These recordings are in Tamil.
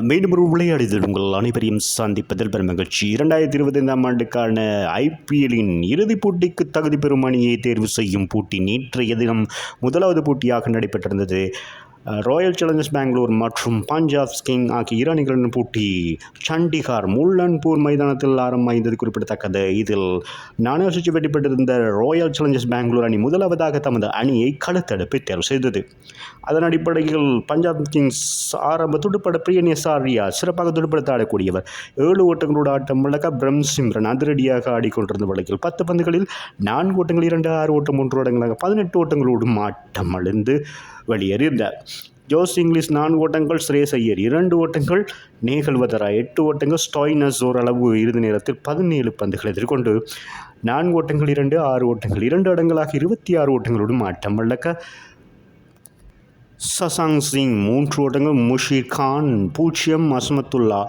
மீண்டும் ஒரு விளையாடுதல் உங்கள் அனைவரையும் சந்திப்பதில் பெரும் மகிழ்ச்சி. 2025ஆம் ஆண்டுக்கான ஐபிஎல்லின் இறுதிப் போட்டிக்கு தகுதி பெறும் அணியை தேர்வு செய்யும் போட்டி நேற்றைய தினம் முதலாவது போட்டியாக நடைபெற்றிருந்தது. ராயல் சேலஞ்சர்ஸ் பெங்களூர் மற்றும் பஞ்சாப் கிங் ஆகிய இரு அணிகளின் போட்டி சண்டிகார் முல்லன்பூர் மைதானத்தில் ஆரம்பமாய்ந்தது குறிப்பிடத்தக்கது. இதில் நாணய வெற்றி பெற்றிருந்த ராயல் சேலஞ்சர்ஸ் பெங்களூர் அணி முதலாவதாக தமது அணியை களத்தடுப்பை தேர்வு செய்தது. அதன் அடிப்படையில் பஞ்சாப் கிங்ஸ் ஆரம்ப துடுப்பாட பிரியனேசாரியா சிறப்பாக துடுப்படுத்த ஆடக்கூடியவர் 7 ஓட்டங்களோடு ஆட்டம் இழக்க பிரம்சிம்ரன் அதிரடியாக ஆடிக்கொண்டிருந்த வழக்கில் 10 பந்துகளில் 4 ஓட்டங்கள் 2 6 ஓட்டம் 1 ஓட்டங்களாக 18 ஓட்டங்களோடும் ஆட்டம் அழிந்து வெளியேறியிருந்தார். ஜோஸ் இங்கிலீஷ் 4 ஓட்டங்கள், ஸ்ரேயஸ் ஐயர் 2 ஓட்டங்கள், நேகல் வதரா 8 ஓட்டங்கள், ஸ்டாய்னஸ் ஓரளவு இறுதி நேரத்தில் 17 பந்துகள் எதிர்கொண்டு 4 ஓட்டங்கள் 2 6 ஓட்டங்கள் 2 அடங்களாக 26 ஓட்டங்களோடும் ஆட்டம் இழக்க சசாங் சிங் 3 ஓட்டங்கள், முஷீர் கான் 0, அஸ்மத்துல்லா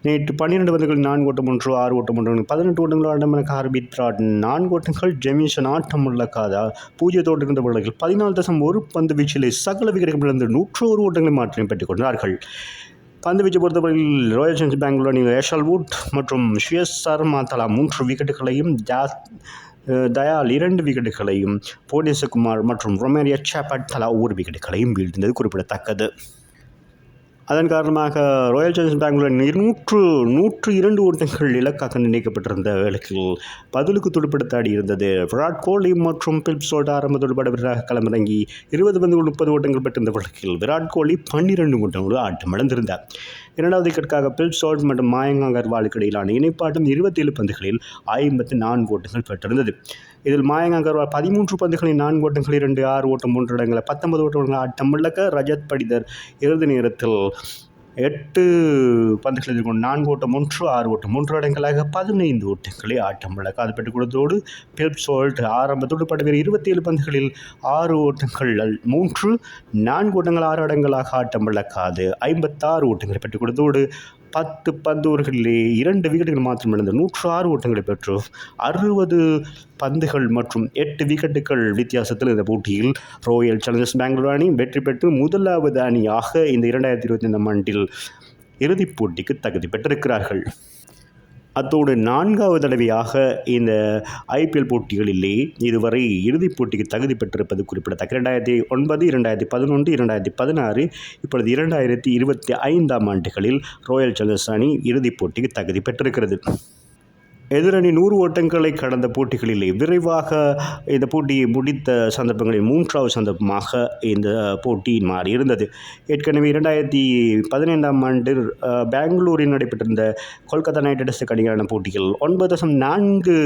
நேற்று 12 பந்துகள் 4 ஓட்டம் 1 6 ஓட்டம் 1 18 ஓட்டங்கள் ஆட்டமிழக்க ஹர்பீத் பிராட் 4 ஓட்டங்கள், ஜெமிசன் ஆட்டம் இழக்காத 0 ஓட்டங்கள் வழக்கில் 14.1 பந்து வீச்சிலே சகல விக்கெட்டுகள் இழந்து 101 ஓட்டங்களை மாற்றி பெற்றுக் கொண்டார்கள். பந்து வீச்சு பொறுத்தவரையில் ராயல் சேலஞ்சர்ஸ் பெங்களூர் அணி ஏஷல் வுட் மற்றும் ஷியஸ் சர்மா தலா 3 விக்கெட்டுகளையும், தயால் 2 விக்கெட்டுகளையும், புவனேஸ்குமார் மற்றும் ரொமேரியா சேப்பட் தலா 1 விக்கெட்டுகளையும் வீழ்ந்தது குறிப்பிடத்தக்கது. அதன் காரணமாக ராயல் சேலஞ்சர்ஸ் பெங்களூர் 102 ஓட்டங்கள் இலக்காக நிர்ணயிக்கப்பட்டிருந்த வேளையில் பதிலுக்கு துடுப்படுத்தாடி இருந்தது. விராட் கோலி மற்றும் பிலிப் சால்ட் ஆரம்ப துடுப்பாட வீரராக களமிறங்கி 20 பந்துகள் 30 ஓட்டங்கள் பெற்றிருந்த வழக்கில் விராட் கோலி 12 ஓட்டங்களோடு ஆட்டம் இழந்திருந்தார். இரண்டாவது விக்கெட்டுக்காக பிலிப் சால்ட் மற்றும் மயங்க் அகர்வாலுக்கு இடையிலான இணைப்பாட்டம் 27 பந்துகளில் 54 ஓட்டங்கள் பெற்றிருந்தது. இதில் மயங்க் அகர்வால் 13 பந்துகளில் 4 ஓட்டங்கள் 2 6 ஓட்டம் 1 இடங்களை 19 ஓட்டங்கள் ஆட்டம் இழக்க ரஜத் படிதர் இறுதி நேரத்தில் 8 பந்துகள் எதிர்கொண்டு 4 ஓட்டம் 1 6 ஓட்டம் 1 இடங்களாக 15 ஓட்டங்களை ஆட்டம் இழக்க அது பெற்றுக் கொடுத்ததோடு பிலிப் சால்ட் ஆரம்ப துடுப்பாட்ட வீரர் 27 பந்துகளில் 6 ஓட்டங்கள் 3 4 ஓட்டங்கள் 6 இடங்களாக ஆட்டம் இழக்காது 56 ஓட்டங்களை பெற்றுக் கொடுத்ததோடு 10 பந்தோர்களிலே 2 விக்கெட்டுகள் மாத்திரம் இழந்த 106 ஓட்டங்களை பெற்று 60 பந்துகள் மற்றும் 8 விக்கெட்டுகள் வித்தியாசத்தில் இந்த போட்டியில் ராயல் சேலஞ்சர்ஸ் பெங்களூர் அணி வெற்றி பெற்று முதலாவது அணியாக இந்த 2025ஆம் ஆண்டில் இறுதிப் போட்டிக்கு தகுதி பெற்றிருக்கிறார்கள். அத்தோடு 4வது தடவையாக இந்த ஐபிஎல் போட்டிகளிலே இதுவரை இறுதிப் போட்டிக்கு தகுதி பெற்றிருப்பது குறிப்பிடத்தக்க. 2009, 2011, 2016 இப்பொழுது 2025ஆம் ஆண்டுகளில் ராயல் சேலஞ்சர்ஸ் அணி இறுதிப் போட்டிக்கு தகுதி பெற்றிருக்கிறது. எதிரணி 100 ஓட்டங்களை கடந்த போட்டிகளிலே விரைவாக இந்த போட்டியை முடித்த சந்தர்ப்பங்களில் 3வது சந்தர்ப்பமாக இந்த போட்டி மாறியிருந்தது. ஏற்கனவே 2015ஆம் ஆண்டு பெங்களூரில் நடைபெற்றிருந்த கொல்கத்தா நைட் ரைடர்ஸுக்கு அணியான போட்டியில் 9.4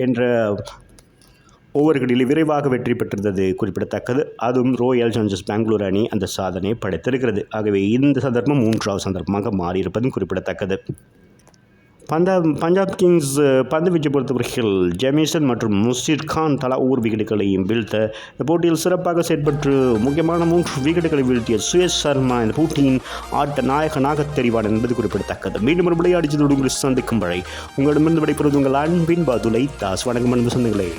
என்ற ஓவர்களில் விரைவாக வெற்றி பெற்றிருந்தது குறிப்பிடத்தக்கது. அதுவும் ராயல் சேலஞ்சர்ஸ் பெங்களூர் அணி அந்த சாதனையை படைத்திருக்கிறது. ஆகவே இந்த சந்தர்ப்பம் 3வது சந்தர்ப்பமாக மாறியிருப்பதும் குறிப்பிடத்தக்கது. பஞ்சாப் கிங்ஸ் பந்து வீச்சு பொறுத்தவரையில் ஜெமிசன் மற்றும் முஷீர் கான் தலா 1 விக்கெட்டுகளையும் வீழ்த்த இந்த போட்டியில் சிறப்பாக செயற்பட்டு முக்கியமான 3 விக்கெட்டுகளை வீழ்த்திய ஷியஸ் சர்மா இந்த போட்டியின் ஆட்ட நாயகனாக தெரிவார் என்பது குறிப்பிடத்தக்கது. மீண்டும் ஒரு விளையாடிச்சதோடு உங்களை சந்திக்கும் வரை உங்களிடமிருந்து விடைபெறுவது உங்கள் அன்பின் பதுலை தாஸ். வணக்கம் அன்பு சொந்தங்களே.